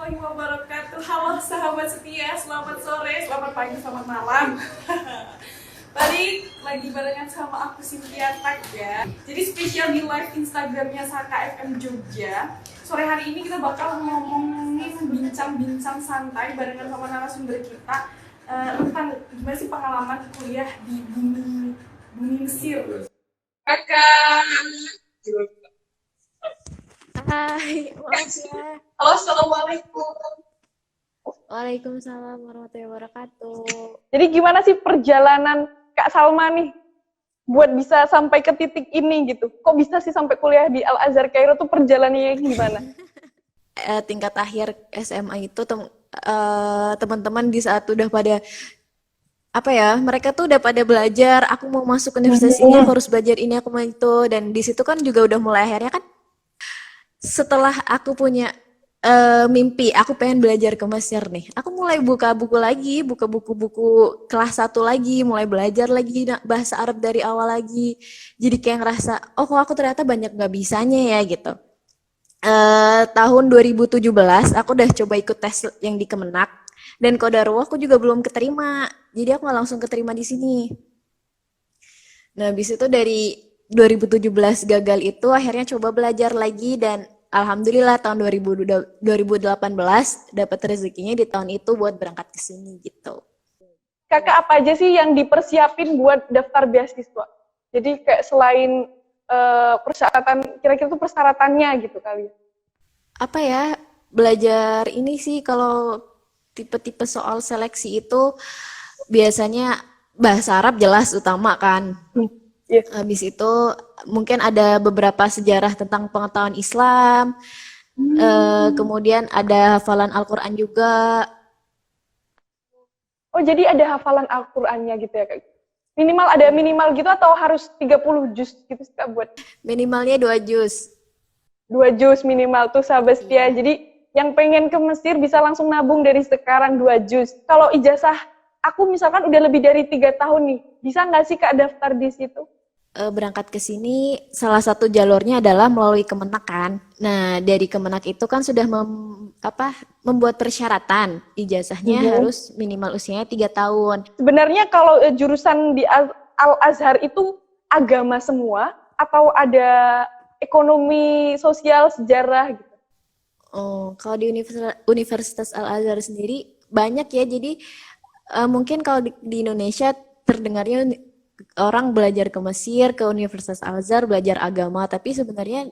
warahmatullahi wabarakatuh. Halo sahabat setia, selamat sore, selamat pagi, selamat malam. Balik lagi barengan sama aku Cynthia Tag ya. Jadi spesial di live Instagramnya Saka FM Jogja. Sore hari ini kita bakal ngomongin bincang-bincang santai barengan sama narasumber kita tentang gimana sih pengalaman kuliah di bumi Mesir. Kakak. Hai, maaf ya. Halo, assalamualaikum. Waalaikumsalam warahmatullahi wabarakatuh. Jadi gimana sih perjalanan Kak Salma nih buat bisa sampai ke titik ini gitu? Kok bisa sih sampai kuliah di Al Azhar Kairo tuh perjalanannya gimana? Tingkat akhir SMA itu teman-teman di saat udah pada apa ya, mereka tuh udah pada belajar, aku mau masuk universitas ini, aku harus belajar ini, aku mau itu, dan di situ kan juga udah mulai akhirnya kan setelah aku punya mimpi, aku pengen belajar ke Mesir nih. Aku mulai buka buku lagi, buka buku-buku kelas 1 lagi, mulai belajar lagi bahasa Arab dari awal lagi. Jadi kayak ngerasa, oh kok aku ternyata banyak nggak bisanya ya gitu. Tahun 2017 aku udah coba ikut tes yang di Kemenak dan Kodarwo aku juga belum keterima. Jadi aku nggak langsung keterima di sini. Nah, habis itu dari 2017 gagal itu akhirnya coba belajar lagi dan alhamdulillah tahun 2018 dapat rezekinya di tahun itu buat berangkat ke sini gitu. Kakak apa aja sih yang dipersiapin buat daftar beasiswa? Jadi kayak selain persyaratan, kira-kira tuh persyaratannya gitu kali. Apa ya? Belajar ini sih kalau tipe-tipe soal seleksi itu biasanya bahasa Arab jelas utama kan. Iya. Habis itu mungkin ada beberapa sejarah tentang pengetahuan Islam, kemudian ada hafalan Al-Quran juga. Oh jadi ada hafalan Al-Qur'annya gitu ya Kak? Minimal ada minimal gitu atau harus 30 juz gitu sih Kak buat Minimalnya 2 juz. 2 juz minimal tuh sahabat setia. Iya. Jadi yang pengen ke Mesir bisa langsung nabung dari sekarang 2 juz. Kalau ijazah aku misalkan udah lebih dari 3 tahun nih, bisa nggak sih Kak daftar di situ? Berangkat ke sini salah satu jalurnya adalah melalui Kemenak kan. Nah, dari Kemenak itu kan sudah membuat persyaratan ijazahnya harus minimal usianya 3 tahun. Sebenarnya kalau jurusan di Al-Azhar itu agama semua atau ada ekonomi, sosial, sejarah gitu? Oh, kalau di Universitas Al-Azhar sendiri banyak ya. Jadi mungkin kalau di Indonesia terdengarnya orang belajar ke Mesir, ke Universitas Al-Azhar belajar agama, tapi sebenarnya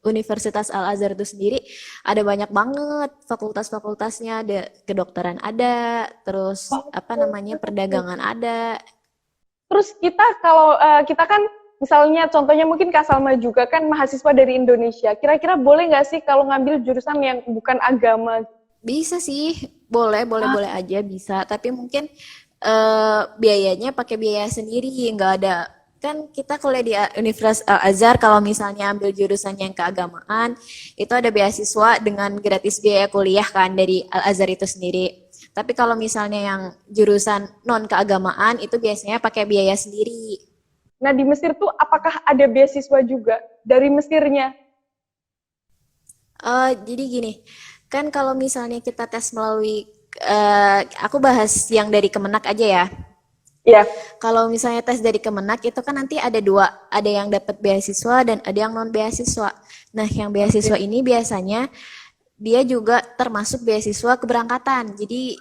Universitas Al-Azhar itu sendiri ada banyak banget fakultas-fakultasnya, ada kedokteran ada, terus apa namanya perdagangan ada. Terus kita kalau kita kan misalnya contohnya mungkin Kak Salma juga kan mahasiswa dari Indonesia. Kira-kira boleh nggak sih kalau ngambil jurusan yang bukan agama? Bisa sih, boleh aja bisa, tapi mungkin biayanya pakai biaya sendiri, nggak ada kan kita kuliah di Universitas Al Azhar kalau misalnya ambil jurusan yang keagamaan itu ada beasiswa dengan gratis biaya kuliah kan dari Al Azhar itu sendiri. Tapi kalau misalnya yang jurusan non keagamaan itu biasanya pakai biaya sendiri. Nah di Mesir tuh apakah ada beasiswa juga dari Mesirnya? Jadi gini, kan kalau misalnya kita tes melalui aku bahas yang dari Kemenak aja ya. Ya. Kalau misalnya tes dari Kemenak itu kan nanti ada dua, ada yang dapat beasiswa dan ada yang non beasiswa. Nah, yang beasiswa ini biasanya dia juga termasuk beasiswa keberangkatan. Jadi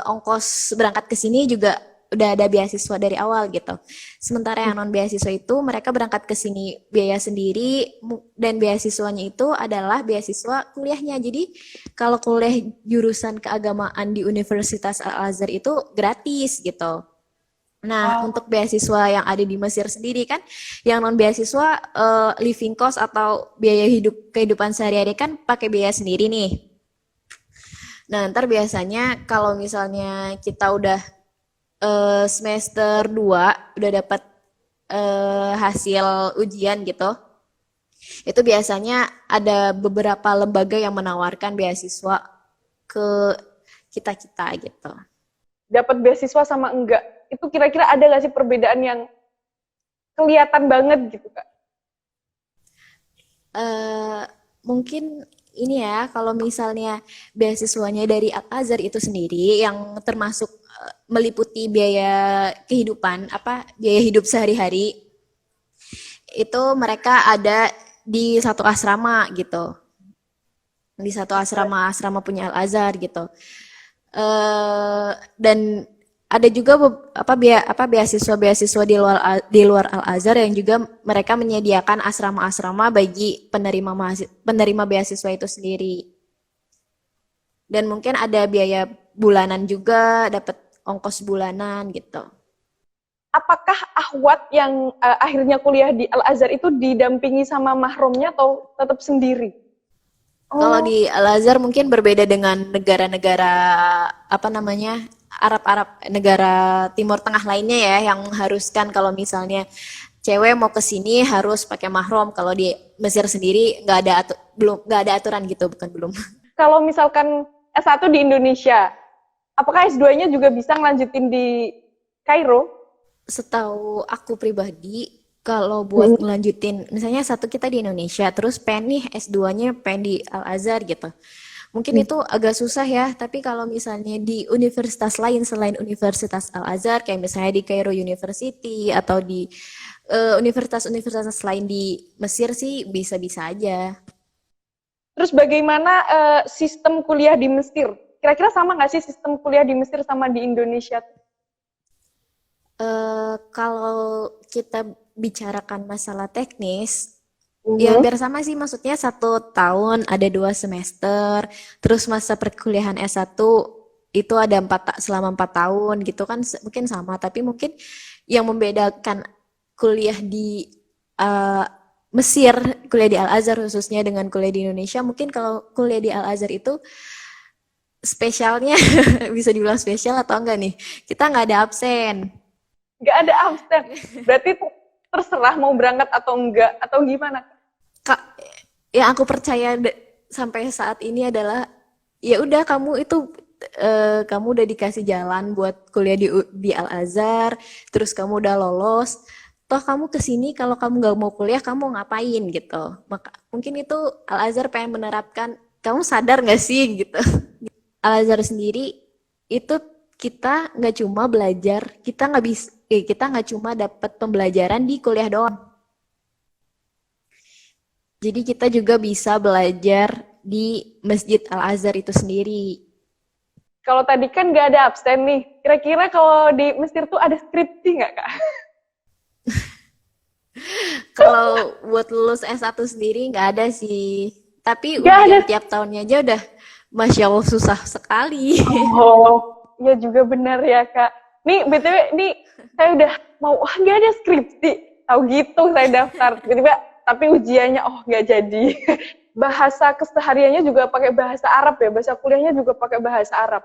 ongkos berangkat ke sini juga udah ada beasiswa dari awal gitu. Sementara yang non beasiswa itu mereka berangkat ke sini biaya sendiri dan beasiswanya itu adalah beasiswa kuliahnya. Jadi kalau kuliah jurusan keagamaan di Universitas Al Azhar itu gratis gitu. Nah, untuk beasiswa yang ada di Mesir sendiri kan, yang non beasiswa living cost atau biaya hidup kehidupan sehari-hari kan pakai biaya sendiri nih. Nah, ntar biasanya kalau misalnya kita udah semester 2 udah dapat hasil ujian gitu, itu biasanya ada beberapa lembaga yang menawarkan beasiswa ke kita-kita gitu. Dapat beasiswa sama enggak? Itu kira-kira ada nggak sih perbedaan yang kelihatan banget gitu Kak? Mungkin ini ya, kalau misalnya beasiswanya dari Al-Azhar itu sendiri yang termasuk meliputi biaya kehidupan, apa biaya hidup sehari-hari, itu mereka ada di satu asrama gitu, di satu asrama punya Al-Azhar gitu. Dan ada juga beasiswa-beasiswa di luar Al-Azhar yang juga mereka menyediakan asrama-asrama bagi penerima beasiswa itu sendiri. Dan mungkin ada biaya bulanan juga, dapat ongkos bulanan gitu. Apakah Ahwat yang akhirnya kuliah di Al-Azhar itu didampingi sama mahrumnya atau tetap sendiri? Kalau Oh, di Al-Azhar mungkin berbeda dengan negara-negara apa namanya Arab-Arab, negara Timur Tengah lainnya ya, yang mengharuskan kalau misalnya cewek mau ke sini harus pakai mahram. Kalau di Mesir sendiri nggak ada aturan gitu, bukan belum. kalau misalkan S1 di Indonesia, apakah S2-nya juga bisa ngelanjutin di Kairo? Setahu aku pribadi, kalau buat ngelanjutin, misalnya satu kita di Indonesia, terus pengen nih S2-nya pengen di Al-Azhar gitu. Mungkin itu agak susah ya, tapi kalau misalnya di universitas lain selain Universitas Al-Azhar, kayak misalnya di Cairo University atau di universitas-universitas lain di Mesir sih bisa-bisa aja. Terus bagaimana sistem kuliah di Mesir? Kira-kira sama nggak sih sistem kuliah di Mesir sama di Indonesia? Kalau kita bicarakan masalah teknis, ya Mhm. hampir sama sih, maksudnya 1 tahun ada 2 semester, terus masa perkuliahan S1 itu ada selama 4 tahun gitu kan, mungkin sama, tapi mungkin yang membedakan kuliah di eh, Mesir, kuliah di Al-Azhar khususnya dengan kuliah di Indonesia, mungkin kalau kuliah di Al-Azhar itu spesialnya bisa dibilang spesial atau enggak nih? Kita nggak ada absen. Nggak ada absen. Berarti terserah mau berangkat atau enggak, atau gimana? Kak, yang aku percaya sampai saat ini adalah ya udah kamu itu kamu udah dikasih jalan buat kuliah di Al Azhar, terus kamu udah lolos, toh kamu kesini kalau kamu nggak mau kuliah kamu ngapain gitu. Maka mungkin itu Al Azhar pengen menerapkan, kamu sadar nggak sih gitu. Al Azhar sendiri itu kita nggak cuma belajar, kita nggak cuma dapat pembelajaran di kuliah doang. Jadi kita juga bisa belajar di Masjid Al-Azhar itu sendiri. Kalau tadi kan nggak ada absen nih. Kira-kira kalau di Mesir tuh ada skripsi nggak, Kak? Kalau buat lulus S1 sendiri nggak ada sih. Tapi Nggak ada. ujian tiap tahunnya aja udah Masya Allah susah sekali. Oh, ya juga benar ya, Kak. Nih, BTW, nih saya udah mau, wah nggak ada skripsi. Tahu gitu saya daftar. Tiba-tiba, tapi ujiannya, oh nggak jadi. Bahasa kesehariannya juga pakai bahasa Arab ya, bahasa kuliahnya juga pakai bahasa Arab.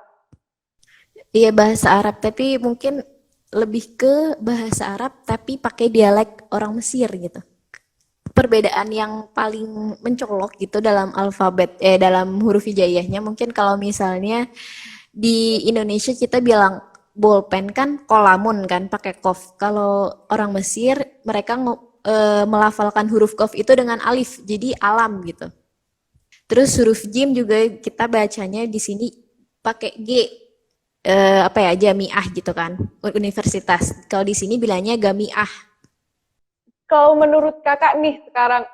Iya bahasa Arab, tapi mungkin lebih ke bahasa Arab tapi pakai dialek orang Mesir gitu. Perbedaan yang paling mencolok gitu dalam huruf hijaiyahnya, mungkin kalau misalnya di Indonesia kita bilang bolpen kan kolamun kan pakai kof. Kalau orang Mesir mereka melafalkan huruf kof itu dengan alif, jadi alam gitu. Terus huruf jim juga kita bacanya di sini pakai G, apa ya, jamiah gitu kan, universitas. Kalau di sini bilangnya gamiah. Kalau menurut Kakak nih sekarang,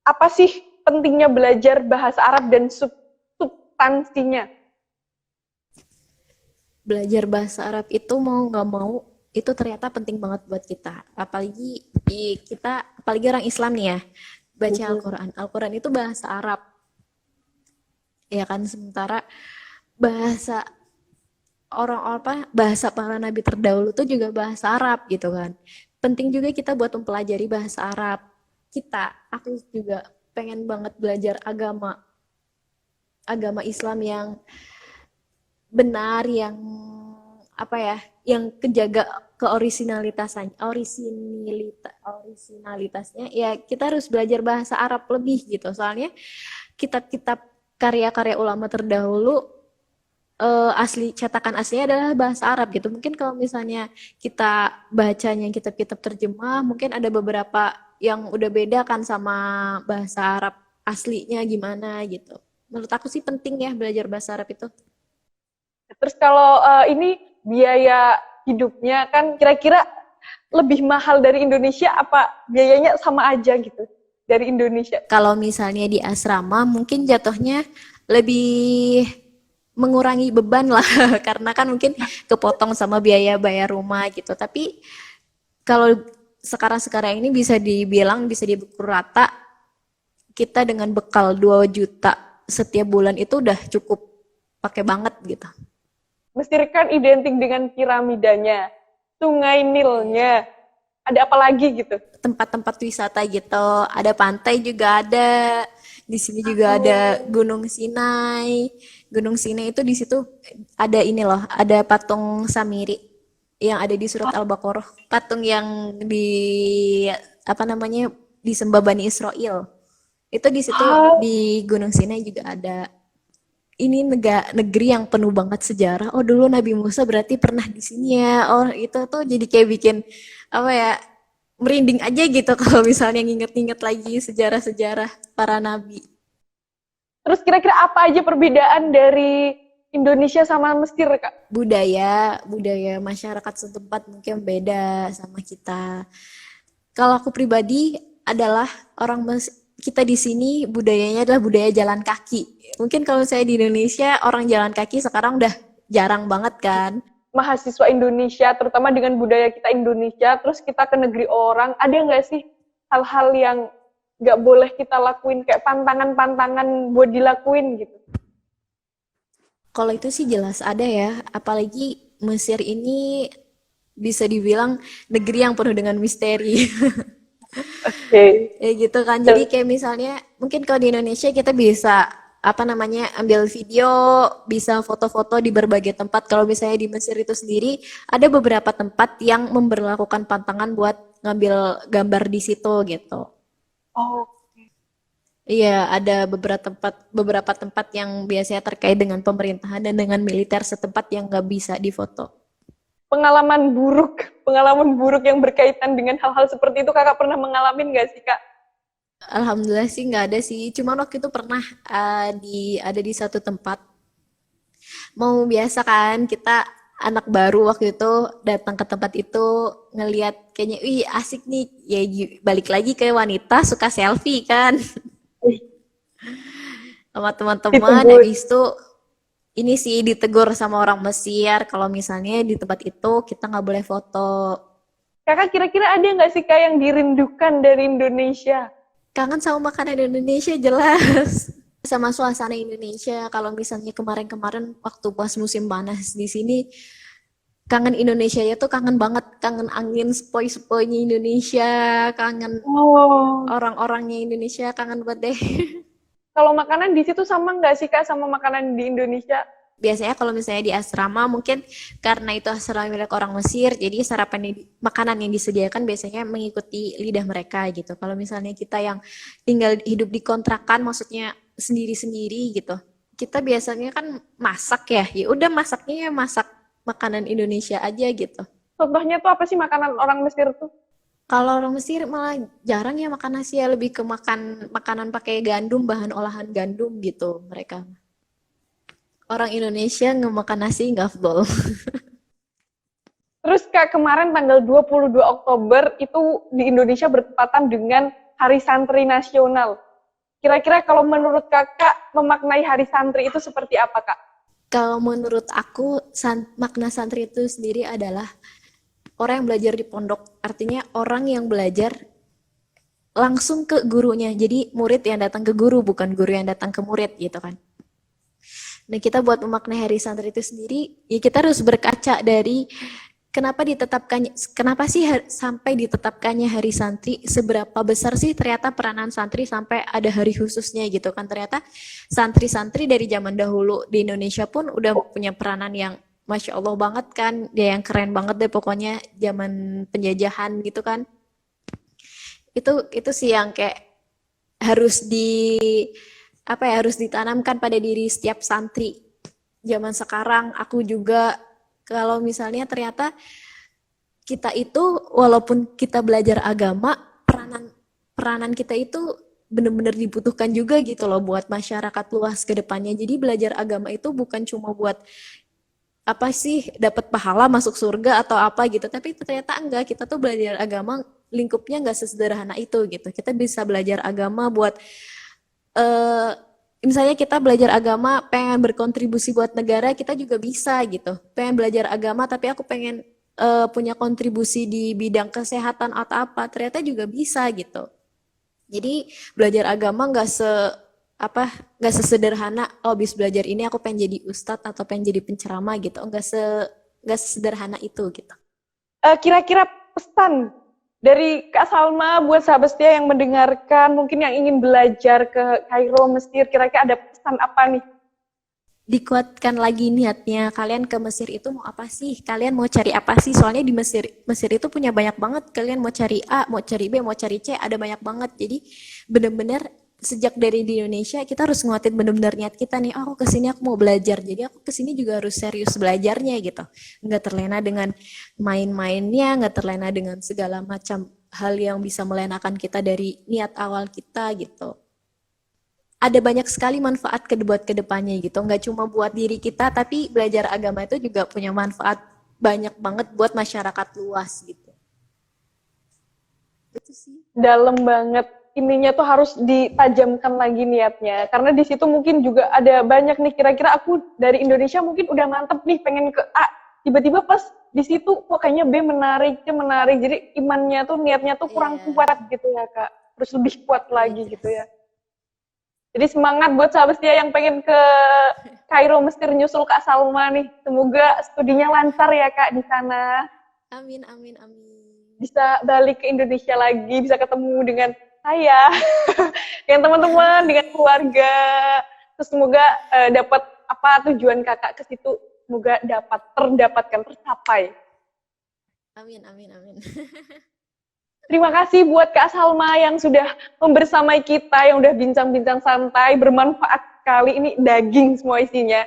apa sih pentingnya belajar bahasa Arab dan substansinya? Belajar bahasa Arab itu mau nggak mau itu ternyata penting banget buat kita. Apalagi orang Islam nih ya, baca Al-Quran. Al-Quran itu bahasa Arab, ya kan. Sementara bahasa bahasa para nabi terdahulu itu juga bahasa Arab gitu kan. Penting juga kita buat mempelajari bahasa Arab. Aku juga pengen banget belajar agama Islam yang benar, yang apa ya, yang kejaga orisinalitasnya ya. Kita harus belajar bahasa Arab lebih gitu, soalnya kitab-kitab karya-karya ulama terdahulu cetakan aslinya adalah bahasa Arab gitu. Mungkin kalau misalnya kita bacanya kitab-kitab terjemah, mungkin ada beberapa yang udah beda kan sama bahasa Arab aslinya gimana gitu. Menurut aku sih penting ya belajar bahasa Arab itu. Terus kalau ini biaya hidupnya kan kira-kira lebih mahal dari Indonesia apa biayanya sama aja gitu dari Indonesia? Kalau misalnya di asrama mungkin jatuhnya lebih mengurangi beban lah karena kan mungkin kepotong sama biaya bayar rumah gitu. Tapi kalau sekarang-sekarang ini bisa dibilang bisa dipukul rata kita dengan bekal 2 juta setiap bulan itu udah cukup pakai banget gitu. Mesir kan identik dengan piramidanya, Sungai Nilnya, ada apa lagi gitu? Tempat-tempat wisata gitu, ada pantai juga ada. Di sini juga ada Gunung Sinai. Gunung Sinai itu di situ ada ini loh, ada patung Samiri yang ada di surat Al-Baqarah. Patung yang di apa namanya disembah Bani Israel. Itu di situ di Gunung Sinai juga ada. Ini negeri yang penuh banget sejarah. Oh dulu Nabi Musa berarti pernah di sini ya. Oh itu tuh jadi kayak bikin apa ya merinding aja gitu kalau misalnya nginget-nginget lagi sejarah-sejarah para nabi. Terus kira-kira apa aja perbedaan dari Indonesia sama Mesir, Kak? Budaya masyarakat setempat mungkin beda sama kita. Kalau aku pribadi adalah kita di sini budayanya adalah budaya jalan kaki. Mungkin kalau saya di Indonesia orang jalan kaki sekarang udah jarang banget kan. Mahasiswa Indonesia, terutama dengan budaya kita Indonesia, terus kita ke negeri orang, ada nggak sih hal-hal yang nggak boleh kita lakuin, kayak pantangan-pantangan buat dilakuin gitu? Kalau itu sih jelas ada ya, apalagi Mesir ini bisa dibilang negeri yang penuh dengan misteri. Oke. Ya gitu kan. Jadi kayak misalnya mungkin kalau di Indonesia kita bisa apa namanya ambil video, bisa foto-foto di berbagai tempat. Kalau misalnya di Mesir itu sendiri ada beberapa tempat yang memberlakukan pantangan buat ngambil gambar di situ gitu. Oh, Iya, ada beberapa tempat yang biasanya terkait dengan pemerintahan dan dengan militer setempat yang nggak bisa difoto. pengalaman buruk yang berkaitan dengan hal-hal seperti itu kakak pernah mengalami nggak sih, Kak? Alhamdulillah sih nggak ada sih. Cuman waktu itu pernah ada di satu tempat. Mau biasa kan kita anak baru waktu itu datang ke tempat itu ngelihat kayaknya, wih asik nih. Ya balik lagi ke wanita suka selfie kan sama teman-teman. Ditegur. Habis itu ini sih ditegur sama orang Mesir kalau misalnya di tempat itu kita nggak boleh foto. Kakak kira-kira ada nggak sih, Kak, yang dirindukan dari Indonesia? Kangen sama makanan Indonesia jelas. Sama suasana Indonesia. Kalau misalnya kemarin-kemarin waktu pas musim panas di sini, kangen Indonesia ya tuh kangen banget. Kangen angin sepoi-sepoinya Indonesia, kangen Oh. orang-orangnya Indonesia, kangen banget deh. Kalau makanan di situ sama nggak sih, Kak, sama makanan di Indonesia? Biasanya kalau misalnya di asrama mungkin karena itu asrama milik orang Mesir, jadi makanan yang disediakan biasanya mengikuti lidah mereka gitu. Kalau misalnya kita yang tinggal hidup di kontrakan, maksudnya sendiri-sendiri gitu, kita biasanya kan masak ya udah masaknya ya masak makanan Indonesia aja gitu. Contohnya tuh apa sih makanan orang Mesir tuh? Kalau orang Mesir malah jarang ya makan nasi ya, lebih ke makan makanan pakai gandum, bahan olahan gandum gitu mereka. Orang Indonesia ngemakan nasi nggak afdol. Terus Kak, kemarin tanggal 22 Oktober itu di Indonesia bertepatan dengan Hari Santri Nasional. Kira-kira kalau menurut Kakak memaknai Hari Santri itu seperti apa, Kak? Kalau menurut aku makna santri itu sendiri adalah orang yang belajar di pondok. Artinya orang yang belajar langsung ke gurunya. Jadi murid yang datang ke guru, bukan guru yang datang ke murid gitu kan. Nah, kita buat memaknai Hari Santri itu sendiri, ya kita harus berkaca dari kenapa sih sampai ditetapkannya Hari Santri, seberapa besar sih ternyata peranan santri sampai ada hari khususnya gitu kan. Ternyata santri-santri dari zaman dahulu di Indonesia pun udah punya peranan yang Masya Allah banget kan, dia yang keren banget deh pokoknya zaman penjajahan gitu kan. Itu sih yang kayak harus harus ditanamkan pada diri setiap santri. Zaman sekarang aku juga kalau misalnya ternyata kita itu walaupun kita belajar agama, peranan kita itu benar-benar dibutuhkan juga gitu loh buat masyarakat luas ke depannya. Jadi belajar agama itu bukan cuma buat apa sih dapat pahala masuk surga atau apa gitu, tapi ternyata enggak, kita tuh belajar agama lingkupnya nggak sesederhana itu gitu. Kita bisa belajar agama buat eh misalnya kita belajar agama pengen berkontribusi buat negara, kita juga bisa gitu. Pengen belajar agama tapi aku pengen punya kontribusi di bidang kesehatan atau apa, ternyata juga bisa gitu. Jadi belajar agama apa nggak sesederhana oh habis belajar ini aku pengen jadi ustadz atau pengen jadi penceramah gitu, nggak sesederhana itu gitu. Kira-kira pesan dari Kak Salma buat sahabat setia yang mendengarkan, mungkin yang ingin belajar ke Kairo, Mesir, kira-kira ada pesan apa nih? Dikuatkan lagi niatnya, kalian ke Mesir itu mau apa sih, kalian mau cari apa sih, soalnya di Mesir Mesir itu punya banyak banget, kalian mau cari A, mau cari B, mau cari C, ada banyak banget. Jadi bener-bener sejak dari di Indonesia kita harus nguatin bener-bener niat kita nih, oh aku kesini aku mau belajar, jadi aku kesini juga harus serius belajarnya gitu, nggak terlena dengan main-mainnya, nggak terlena dengan segala macam hal yang bisa melenakan kita dari niat awal kita gitu. Ada banyak sekali manfaat buat kedepannya gitu, nggak cuma buat diri kita, tapi belajar agama itu juga punya manfaat banyak banget buat masyarakat luas gitu. Itu sih. Dalam banget, ininya tuh harus ditajamkan lagi niatnya, karena di situ mungkin juga ada banyak nih, kira-kira aku dari Indonesia mungkin udah mantep nih pengen ke A, tiba-tiba pas di situ kok kayaknya B menarik, C menarik, jadi imannya tuh niatnya tuh kurang kuat gitu ya Kak, terus lebih kuat lagi gitu ya. Jadi semangat buat sahabat setia yang pengen ke Kairo, Mesir, nyusul Kak Salma nih. Semoga studinya lancar ya Kak di sana. Amin, amin, amin. Bisa balik ke Indonesia lagi, bisa ketemu dengan saya, dengan teman-teman, dengan keluarga. Terus semoga dapat apa tujuan kakak ke situ, semoga terdapatkan, tercapai. Amin, amin, amin. Terima kasih buat Kak Salma yang sudah membersamai kita, yang udah bincang-bincang santai, bermanfaat sekali. Ini daging semua isinya.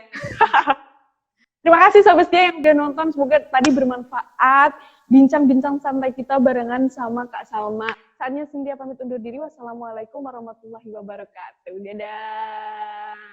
Terima kasih sahabat setia yang udah nonton, semoga tadi bermanfaat. Bincang-bincang santai kita barengan sama Kak Salma. Saatnya Cynthia pamit undur diri. Wassalamualaikum warahmatullahi wabarakatuh. Dadah.